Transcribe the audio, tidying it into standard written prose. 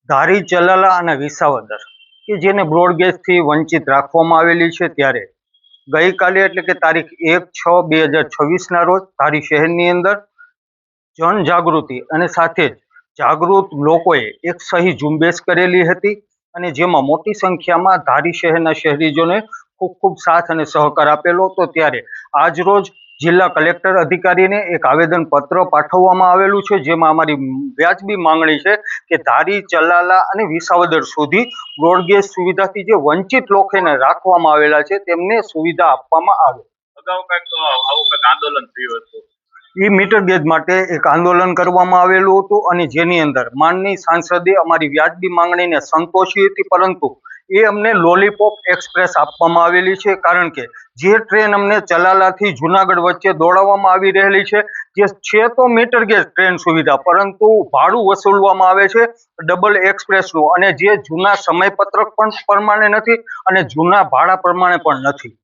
ધારી, ચલાલા અને વિસાવદર કે જેને બ્રોડગેજથી વંચિત રાખવામાં આવેલી છે, ત્યારે ગઈકાલે એટલે કે તારીખ 1/6/2026ના રોજ ધારી શહેરની અંદર જનજાગૃતિ અને સાથે જ જાગૃત લોકોએ એક સહી ઝુંબેશ કરેલી હતી અને જેમાં મોટી સંખ્યામાં ધારી શહેરના શહેરીજોને ખૂબ ખૂબ સાથ અને સહકાર આપેલો હતો। ત્યારે આજ રોજ જિલ્લા કલેક્ટર અધિકારીને એક આવેદન પત્ર પાઠવવામાં આવેલું છે, જેમાં અમારી વ્યાજબી માંગણી છે કે ધારી, ચલાલા અને વિસાવદર સુધી બ્રોડગેજ સુવિધાથી જે વંચિત લોકોને રાખવામાં આવેલા છે તેમને સુવિધા આપવામાં આવે। અગાઉ આવું કંઈક આંદોલન થયું હતું। મીટર ગેજ માટે એક આંદોલન કરવામાં આવેલું હતું અને જેની અંદર માનની સાંસદે અમારી વ્યાજબી માંગણીને સંતોષી હતી, પરંતુ એ અમને લોલીપોપ એક્સપ્રેસ આપવામાં આવેલી છે, કારણ કે જે ટ્રેન અમને ચલાલાથી જુનાગઢ વચ્ચે દોડાવવામાં આવી રહેલી છે, જે છે તો મીટર ગેજ ટ્રેન સુવિધા, પરંતુ ભાડું વસૂલવામાં આવે છે ડબલ એક્સપ્રેસનું, અને જે જૂના સમયપત્રક પણ પ્રમાણે નથી અને જૂના ભાડા પ્રમાણે પણ નથી।